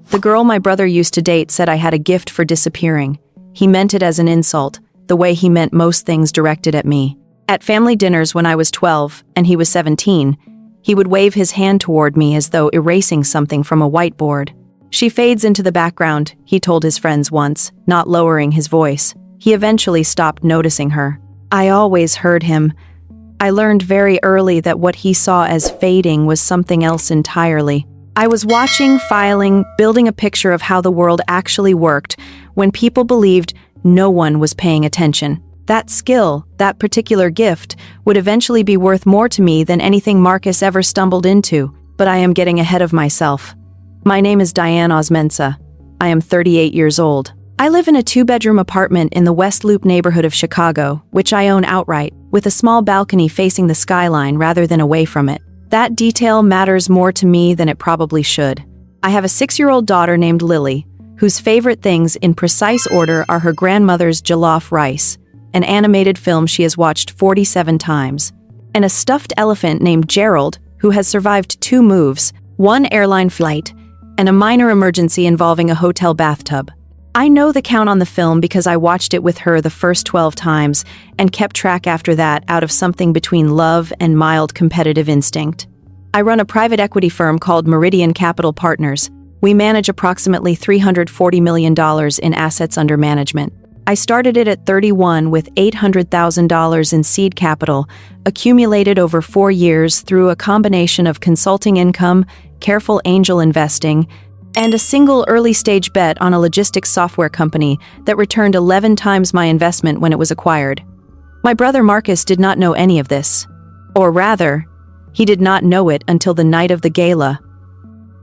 The girl my brother used to date said I had a gift for disappearing. He meant it as an insult, the way he meant most things directed at me. At family dinners when I was 12 and he was 17, he would wave his hand toward me as though erasing something from a whiteboard. "She fades into the background," he told his friends once, not lowering his voice. He eventually stopped noticing her. I always heard him. I learned very early that what he saw as fading was something else entirely. I was watching, filing, building a picture of how the world actually worked when people believed no one was paying attention. That skill, that particular gift, would eventually be worth more to me than anything Marcus ever stumbled into, but I am getting ahead of myself. My name is Diane Osmensa. I am 38 years old. I live in a 2-bedroom apartment in the West Loop neighborhood of Chicago, which I own outright, with a small balcony facing the skyline rather than away from it. That detail matters more to me than it probably should. I have a 6-year-old daughter named Lily, whose favorite things in precise order are her grandmother's jollof rice, an animated film she has watched 47 times, and a stuffed elephant named Gerald, who has survived 2 moves, 1 airline flight, and a minor emergency involving a hotel bathtub. I know the count on the film because I watched it with her the first 12 times and kept track after that out of something between love and mild competitive instinct. I run a private equity firm called Meridian Capital Partners. We manage approximately $340 million in assets under management. I started it at 31 with $800,000 in seed capital, accumulated over 4 years through a combination of consulting income, careful angel investing, and a single early-stage bet on a logistics software company that returned 11 times my investment when it was acquired. My brother Marcus did not know any of this. Or rather, he did not know it until the night of the gala.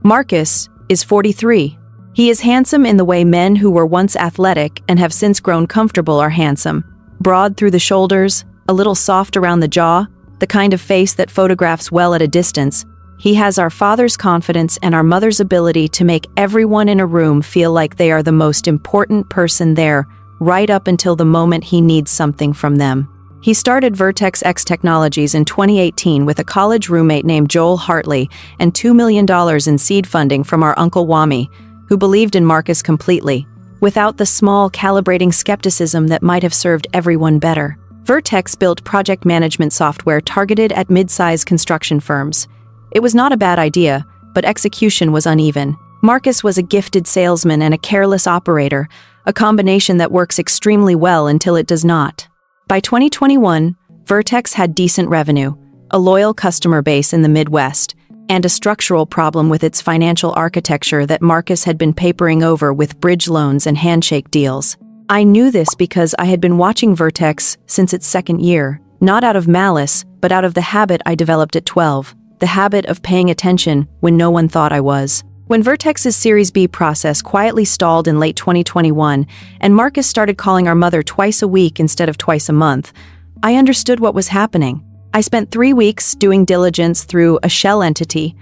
Marcus is 43. He is handsome in the way men who were once athletic and have since grown comfortable are handsome. Broad through the shoulders, a little soft around the jaw, the kind of face that photographs well at a distance. He has our father's confidence and our mother's ability to make everyone in a room feel like they are the most important person there, right up until the moment he needs something from them. He started Vertex X Technologies in 2018 with a college roommate named Joel Hartley and $2 million in seed funding from our Uncle Wami, who believed in Marcus completely, without the small calibrating skepticism that might have served everyone better. Vertex built project management software targeted at mid-size construction firms. It was not a bad idea, but execution was uneven. Marcus was a gifted salesman and a careless operator, a combination that works extremely well until it does not. By 2021, Vertex had decent revenue, a loyal customer base in the Midwest, and a structural problem with its financial architecture that Marcus had been papering over with bridge loans and handshake deals. I knew this because I had been watching Vertex since its 2nd year, not out of malice, but out of the habit I developed at 12. The habit of paying attention when no one thought I was. When Vertex's Series B process quietly stalled in late 2021, and Marcus started calling our mother twice a week instead of twice a month, I understood what was happening. I spent 3 weeks doing diligence through a shell entity,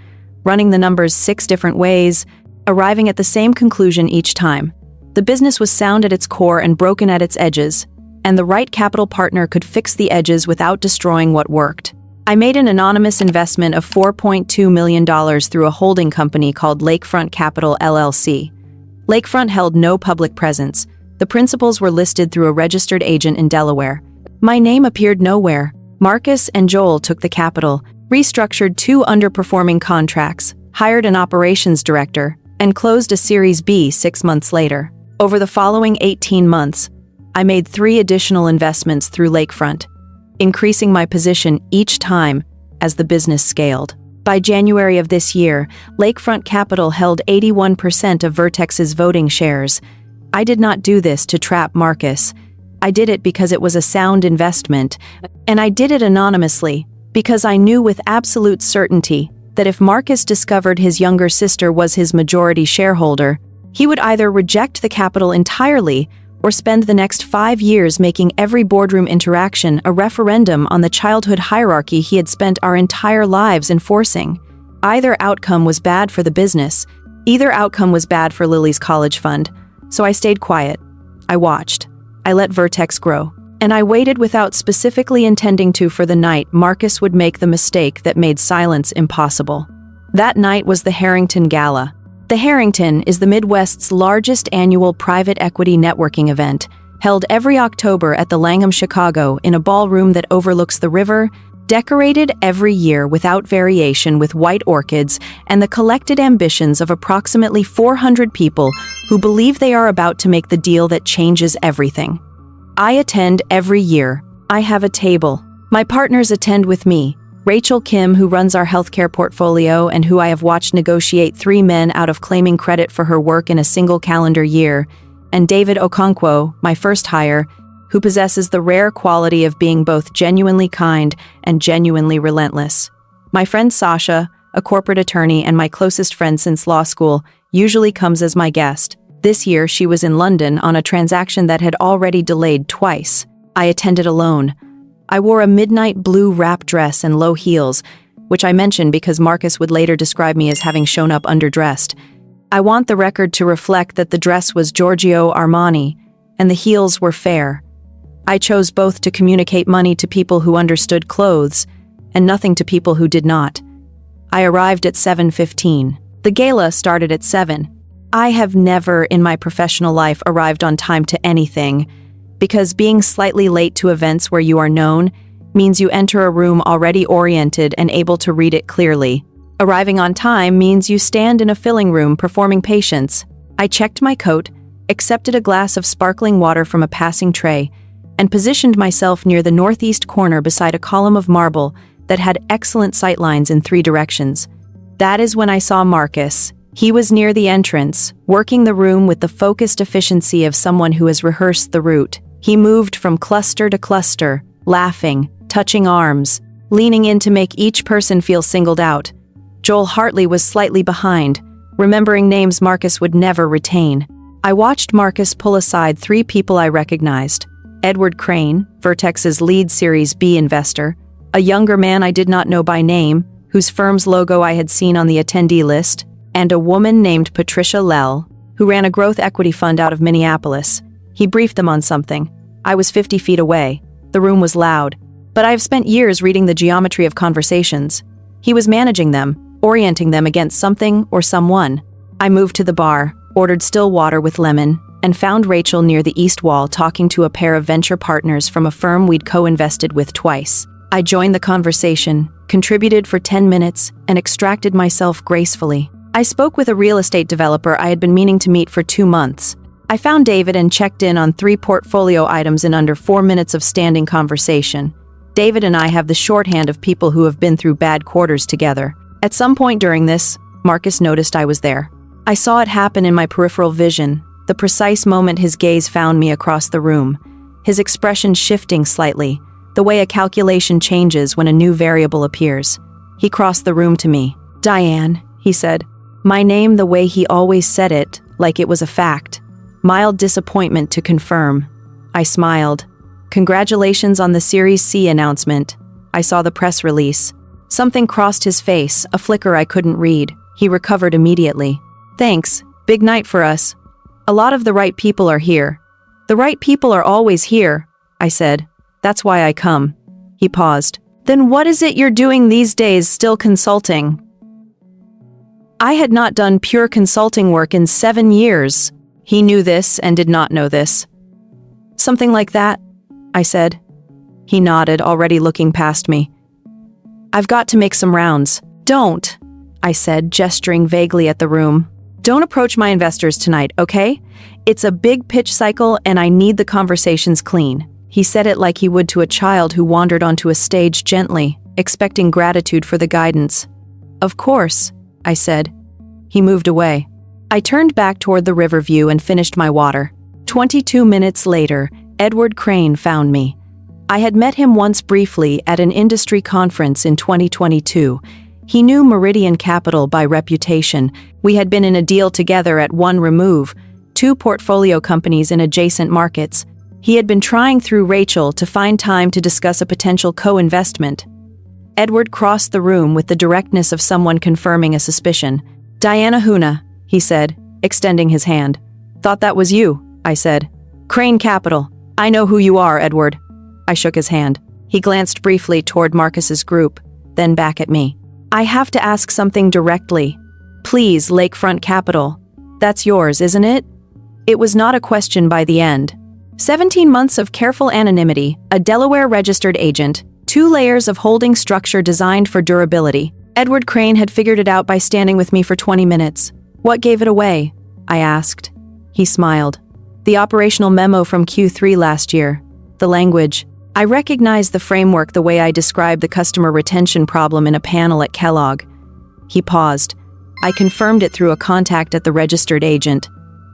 running the numbers 6 different ways, arriving at the same conclusion each time. The business was sound at its core and broken at its edges, and the right capital partner could fix the edges without destroying what worked. I made an anonymous investment of $4.2 million through a holding company called Lakefront Capital LLC. Lakefront held no public presence. The principals were listed through a registered agent in Delaware. My name appeared nowhere. Marcus and Joel took the capital, restructured 2 underperforming contracts, hired an operations director, and closed a Series B 6 months later. Over the following 18 months, I made 3 additional investments through Lakefront, increasing my position each time as the business scaled. By January of this year, Lakefront Capital held 81% of Vertex's voting shares. I did not do this to trap Marcus. I did it because it was a sound investment, and I did it anonymously because I knew with absolute certainty that if Marcus discovered his younger sister was his majority shareholder, he would either reject the capital entirely or spend the next 5 years making every boardroom interaction a referendum on the childhood hierarchy he had spent our entire lives enforcing. Either outcome was bad for the business. Either outcome was bad for Lily's college fund. So I stayed quiet. I watched. I let Vertex grow. And I waited without specifically intending to for the night Marcus would make the mistake that made silence impossible. That night was the Harrington Gala. The Harrington is the Midwest's largest annual private equity networking event, held every October at the Langham, Chicago, in a ballroom that overlooks the river, decorated every year without variation with white orchids and the collected ambitions of approximately 400 people who believe they are about to make the deal that changes everything. I attend every year. I have a table. My partners attend with me. Rachel Kim, who runs our healthcare portfolio and who I have watched negotiate 3 men out of claiming credit for her work in a single calendar year, and David Okonkwo, my first hire, who possesses the rare quality of being both genuinely kind and genuinely relentless. My friend Sasha, a corporate attorney and my closest friend since law school, usually comes as my guest. This year, she was in London on a transaction that had already delayed twice. I attended alone. I wore a midnight blue wrap dress and low heels, which I mention because Marcus would later describe me as having shown up underdressed. I want the record to reflect that the dress was Giorgio Armani, and the heels were fair. I chose both to communicate money to people who understood clothes, and nothing to people who did not. I arrived at 7:15. The gala started at 7. I have never in my professional life arrived on time to anything, because being slightly late to events where you are known means you enter a room already oriented and able to read it clearly. Arriving on time means you stand in a filling room performing patients. I checked my coat, accepted a glass of sparkling water from a passing tray, and positioned myself near the northeast corner beside a column of marble that had excellent sightlines in 3 directions. That is when I saw Marcus. He was near the entrance, working the room with the focused efficiency of someone who has rehearsed the route. He moved from cluster to cluster, laughing, touching arms, leaning in to make each person feel singled out. Joel Hartley was slightly behind, remembering names Marcus would never retain. I watched Marcus pull aside 3 people I recognized: Edward Crane, Vertex's lead Series B investor, a younger man I did not know by name, whose firm's logo I had seen on the attendee list, and a woman named Patricia Lell, who ran a growth equity fund out of Minneapolis. He briefed them on something. I was 50 feet away. The room was loud, but I have spent years reading the geometry of conversations. He was managing them, orienting them against something or someone. I moved to the bar, ordered still water with lemon, and found Rachel near the east wall talking to a pair of venture partners from a firm we'd co-invested with twice. I joined the conversation, contributed for 10 minutes, and extracted myself gracefully. I spoke with a real estate developer I had been meaning to meet for 2 months. I found David and checked in on 3 portfolio items in under 4 minutes of standing conversation. David and I have the shorthand of people who have been through bad quarters together. At some point during this, Marcus noticed I was there. I saw it happen in my peripheral vision, the precise moment his gaze found me across the room, his expression shifting slightly, the way a calculation changes when a new variable appears. He crossed the room to me. "Diane," he said. My name the way he always said it, like it was a fact. Mild disappointment to confirm. I smiled. "Congratulations on the Series C announcement." I saw the press release. Something crossed his face, a flicker I couldn't read. He recovered immediately. "Thanks. Big night for us. A lot of the right people are here." "The right people are always here," I said. "That's why I come." He paused. "Then what is it you're doing these days, still consulting?" I had not done pure consulting work in 7 years. He knew this and did not know this. "Something like that," I said. He nodded, already looking past me. "I've got to make some rounds." "Don't," I said, gesturing vaguely at the room. "Don't approach my investors tonight, okay? It's a big pitch cycle and I need the conversations clean." He said it like he would to a child who wandered onto a stage gently, expecting gratitude for the guidance. "Of course," I said. He moved away. I turned back toward the river view and finished my water. 22 minutes later, Edward Crane found me. I had met him once briefly at an industry conference in 2022. He knew Meridian Capital by reputation. We had been in a deal together at One Remove, 2 portfolio companies in adjacent markets. He had been trying through Rachel to find time to discuss a potential co-investment. Edward crossed the room with the directness of someone confirming a suspicion. "Diana Huna," he said, extending his hand. "Thought that was you," I said. "Crane Capital. I know who you are, Edward." I shook his hand. He glanced briefly toward Marcus's group, then back at me. "I have to ask something directly. Please, Lakefront Capital. That's yours, isn't it? It was not a question by the end. 17 months of careful anonymity, a Delaware-registered agent, 2 layers of holding structure designed for durability. Edward Crane had figured it out by standing with me for 20 minutes. What gave it away? I asked. He smiled. The operational memo from Q3 last year. The language. I recognized the framework the way I described the customer retention problem in a panel at Kellogg. He paused. I confirmed it through a contact at the registered agent.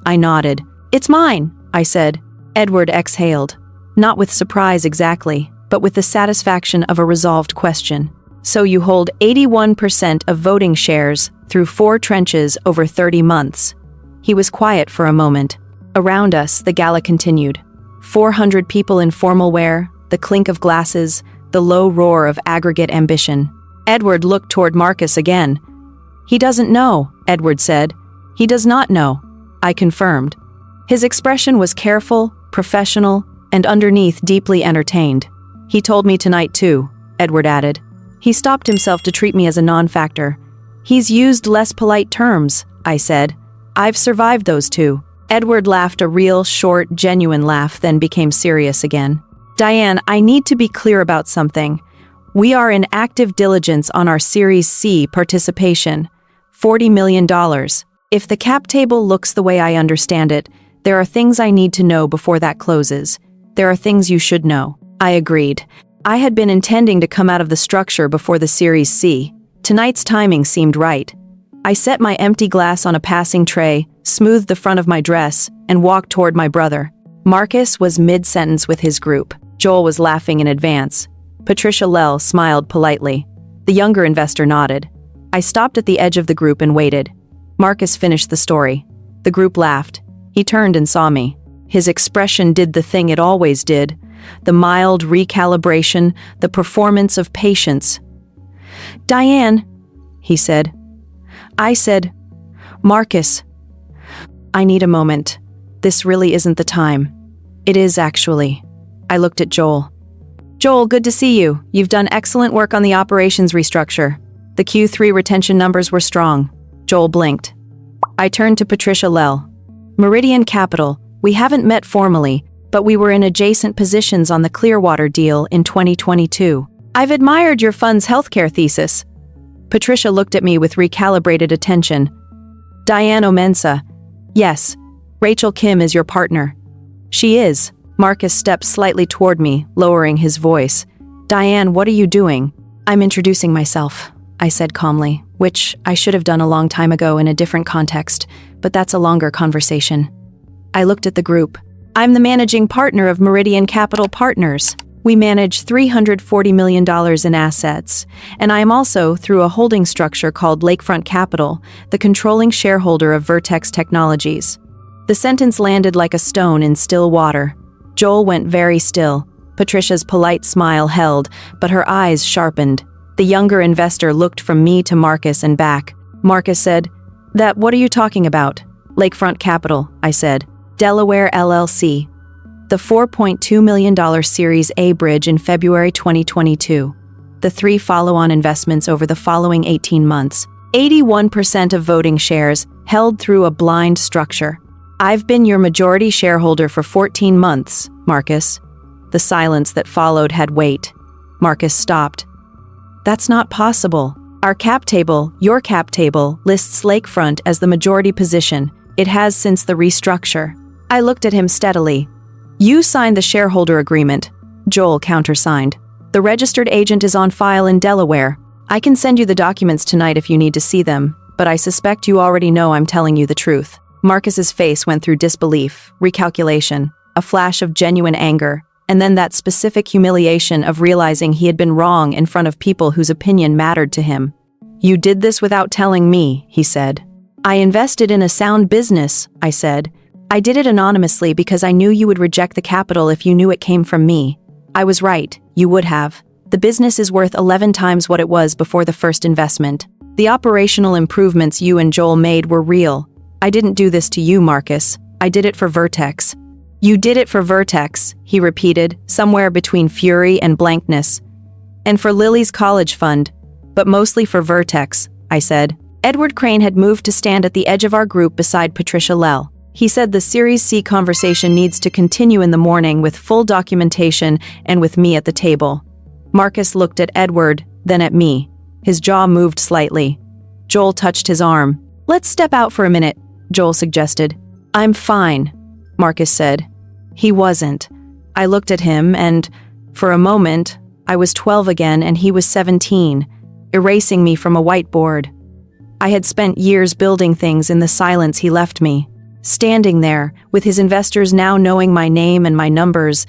I nodded. It's mine, I said. Edward exhaled. Not with surprise exactly, but with the satisfaction of a resolved question. So you hold 81% of voting shares through 4 trenches over 30 months. He was quiet for a moment. Around us, the gala continued. 400 people in formal wear, the clink of glasses, the low roar of aggregate ambition. Edward looked toward Marcus again. He doesn't know, Edward said. He does not know, I confirmed. His expression was careful, professional, and underneath deeply entertained. He told me tonight too, Edward added. He stopped himself to treat me as a non-factor. He's used less polite terms, I said. I've survived those too. Edward laughed a real, short, genuine laugh, then became serious again. Diane, I need to be clear about something. We are in active diligence on our Series C participation. $40 million. If the cap table looks the way I understand it, there are things I need to know before that closes. There are things you should know. I agreed. I had been intending to come out of the structure before the Series C. Tonight's timing seemed right. I set my empty glass on a passing tray, smoothed the front of my dress, and walked toward my brother. Marcus was mid-sentence with his group. Joel was laughing in advance. Patricia Lell smiled politely. The younger investor nodded. I stopped at the edge of the group and waited. Marcus finished the story. The group laughed. He turned and saw me. His expression did the thing it always did. The mild recalibration, the performance of patience. Diane, he said. I said, Marcus, I need a moment. This really isn't the time. It is actually. I looked at Joel. Joel, good to see you. You've done excellent work on the operations restructure. The Q3 retention numbers were strong. Joel blinked. I turned to Patricia Lell. Meridian Capital, we haven't met formally, but we were in adjacent positions on the Clearwater deal in 2022. I've admired your fund's healthcare thesis. Patricia looked at me with recalibrated attention. Diane Omensa. Yes, Rachel Kim is your partner. She is. Marcus stepped slightly toward me, lowering his voice. Diane, what are you doing? I'm introducing myself, I said calmly, which I should have done a long time ago in a different context, but that's a longer conversation. I looked at the group. I'm the managing partner of Meridian Capital Partners. We manage $340 million in assets, and I am also, through a holding structure called Lakefront Capital, the controlling shareholder of Vertex Technologies. The sentence landed like a stone in still water. Joel went very still. Patricia's polite smile held, but her eyes sharpened. The younger investor looked from me to Marcus and back. Marcus said, what are you talking about? Lakefront Capital, I said. Delaware LLC. The $4.2 million Series A bridge in February 2022. The 3 follow-on investments over the following 18 months. 81% of voting shares held through a blind structure. I've been your majority shareholder for 14 months, Marcus. The silence that followed had weight. Marcus stopped. That's not possible. Our cap table, your cap table, lists Lakefront as the majority position. It has since the restructure. I looked at him steadily. You signed the shareholder agreement. Joel countersigned. The registered agent is on file in Delaware. I can send you the documents tonight if you need to see them, but I suspect you already know I'm telling you the truth. Marcus's face went through disbelief, recalculation, a flash of genuine anger, and then that specific humiliation of realizing he had been wrong in front of people whose opinion mattered to him. You did this without telling me, he said. I invested in a sound business, I said. I did it anonymously because I knew you would reject the capital if you knew it came from me. I was right, you would have. The business is worth 11 times what it was before the first investment. The operational improvements you and Joel made were real. I didn't do this to you, Marcus. I did it for Vertex. You did it for Vertex, he repeated, somewhere between fury and blankness. And for Lily's college fund, but mostly for Vertex, I said. Edward Crane had moved to stand at the edge of our group beside Patricia Lell. He said the Series C conversation needs to continue in the morning with full documentation and with me at the table. Marcus looked at Edward, then at me. His jaw moved slightly. Joel touched his arm. "Let's step out for a minute," Joel suggested. "I'm fine," Marcus said. He wasn't. I looked at him and, for a moment, I was 12 again and he was 17, erasing me from a whiteboard. I had spent years building things in the silence he left me. Standing there, with his investors now knowing my name and my numbers,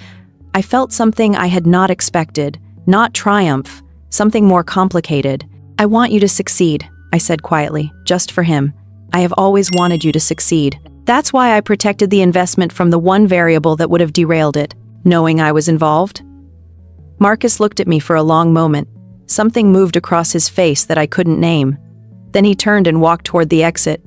I felt something I had not expected, not triumph, something more complicated. "I want you to succeed," I said quietly, just for him. "I have always wanted you to succeed. That's why I protected the investment from the one variable that would have derailed it, knowing I was involved." Marcus looked at me for a long moment. Something moved across his face that I couldn't name. Then he turned and walked toward the exit.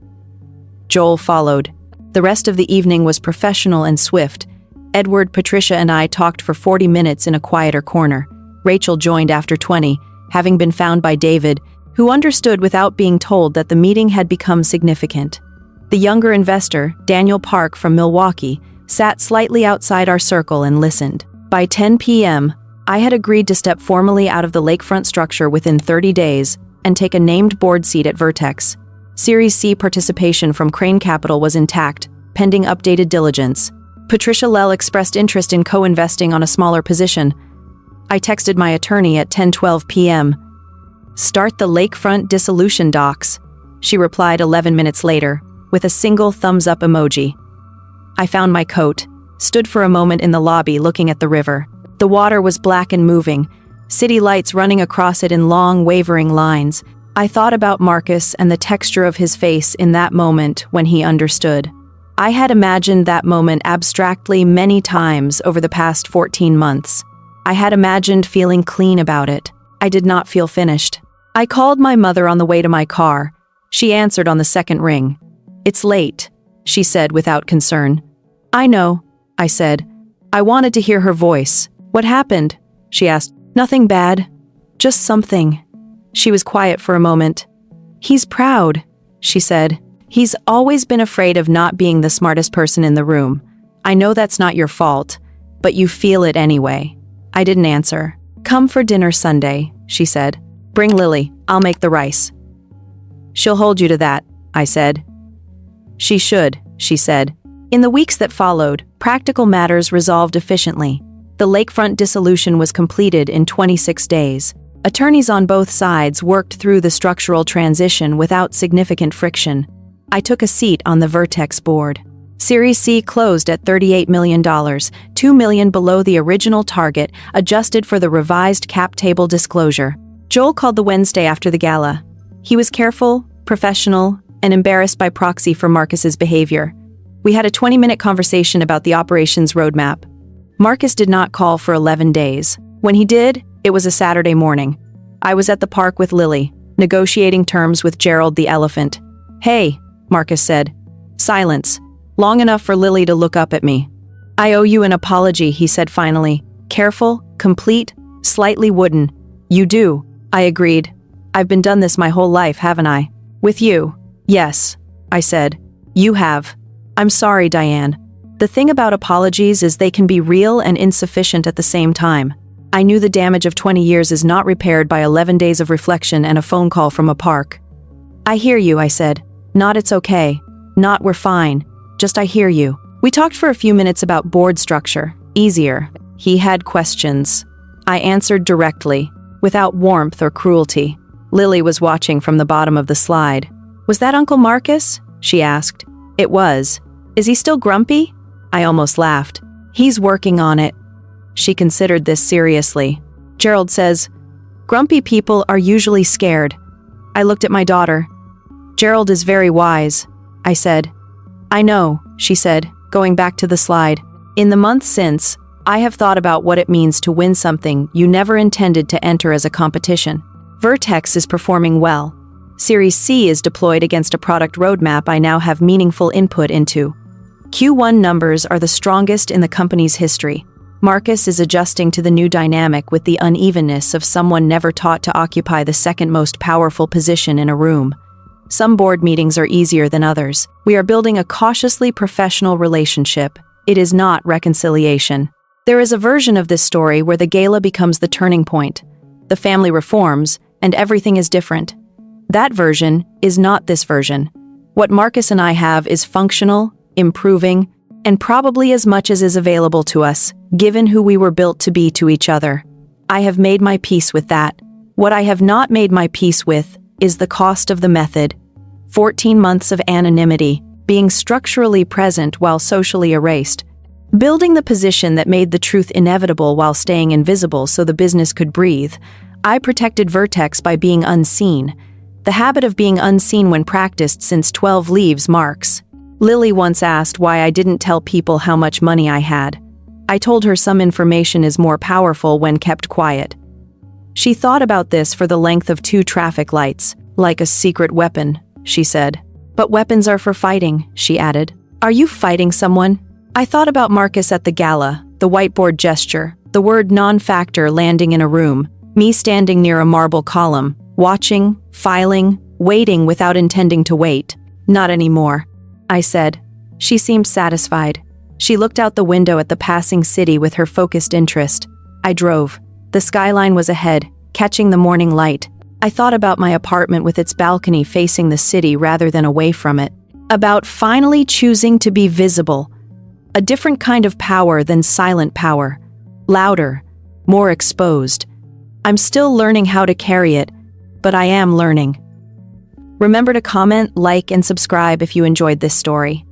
Joel followed. The rest of the evening was professional and swift. Edward, Patricia, and I talked for 40 minutes in a quieter corner. Rachel joined after 20, having been found by David, who understood without being told that the meeting had become significant. The younger investor, Daniel Park from Milwaukee, sat slightly outside our circle and listened. By 10 p.m., I had agreed to step formally out of the lakefront structure within 30 days and take a named board seat at Vertex. Series C participation from Crane Capital was intact, pending updated diligence. Patricia Lell expressed interest in co-investing on a smaller position. I texted my attorney at 10:12 p.m. "Start the lakefront dissolution docs," she replied 11 minutes later, with a single thumbs-up emoji. I found my coat, stood for a moment in the lobby looking at the river. The water was black and moving, city lights running across it in long, wavering lines. I thought about Marcus and the texture of his face in that moment when he understood. I had imagined that moment abstractly many times over the past 14 months. I had imagined feeling clean about it. I did not feel finished. I called my mother on the way to my car. She answered on the second ring. "It's late," she said without concern. "I know," I said. I wanted to hear her voice. "What happened?" she asked. "Nothing bad. Just something." She was quiet for a moment. "He's proud," she said. "He's always been afraid of not being the smartest person in the room. I know that's not your fault, but you feel it anyway." I didn't answer. "Come for dinner Sunday," she said. "Bring Lily. I'll make the rice." "She'll hold you to that," I said. "She should," she said. In the weeks that followed, practical matters resolved efficiently. The lakefront dissolution was completed in 26 days. Attorneys on both sides worked through the structural transition without significant friction. I took a seat on the Vertex board. Series C closed at $38 million, $2 million below the original target, adjusted for the revised cap table disclosure. Joel called the Wednesday after the gala. He was careful, professional, and embarrassed by proxy for Marcus's behavior. We had a 20-minute conversation about the operations roadmap. Marcus did not call for 11 days. When he did, it was a Saturday morning. I was at the park with Lily, negotiating terms with Gerald the elephant. "Hey," Marcus said. Silence. Long enough for Lily to look up at me. "I owe you an apology," he said finally. Careful, complete, slightly wooden. "You do," I agreed. "I've been done this my whole life, haven't I?" "With you." "Yes," I said. "You have." "I'm sorry, Diane. The thing about apologies is they can be real and insufficient at the same time. I knew the damage of 20 years is not repaired by 11 days of reflection and a phone call from a park." "I hear you," I said. "Not it's okay. Not we're fine. Just I hear you." We talked for a few minutes about board structure. Easier. He had questions. I answered directly, without warmth or cruelty. Lily was watching from the bottom of the slide. "Was that Uncle Marcus?" she asked. "It was." "Is he still grumpy?" I almost laughed. "He's working on it." She considered this seriously. "Gerald says, grumpy people are usually scared." I looked at my daughter. "Gerald is very wise," I said. "I know," she said, going back to the slide. "In the months since, I have thought about what it means to win something you never intended to enter as a competition. Vertex is performing well. Series C is deployed against a product roadmap I now have meaningful input into. Q1 numbers are the strongest in the company's history. Marcus is adjusting to the new dynamic with the unevenness of someone never taught to occupy the second most powerful position in a room. Some board meetings are easier than others. We are building a cautiously professional relationship. It is not reconciliation. There is a version of this story where the gala becomes the turning point. The family reforms, and everything is different. That version is not this version. What Marcus and I have is functional, improving, and probably as much as is available to us, given who we were built to be to each other. I have made my peace with that. What I have not made my peace with is the cost of the method. 14 months of anonymity, being structurally present while socially erased, building the position that made the truth inevitable while staying invisible so the business could breathe. I protected Vertex by being unseen. The habit of being unseen when practiced since 12 leaves Marks. Lily once asked why I didn't tell people how much money I had. I told her some information is more powerful when kept quiet. She thought about this for the length of 2 traffic lights, like a secret weapon, she said. But weapons are for fighting, she added. Are you fighting someone? I thought about Marcus at the gala, the whiteboard gesture, the word non-factor landing in a room, me standing near a marble column, watching, filing, waiting without intending to wait. Not anymore, I said. She seemed satisfied. She looked out the window at the passing city with her focused interest. I drove. The skyline was ahead, catching the morning light. I thought about my apartment with its balcony facing the city rather than away from it. About finally choosing to be visible. A different kind of power than silent power. Louder, more exposed. I'm still learning how to carry it, but I am learning. Remember to comment, like, and subscribe if you enjoyed this story.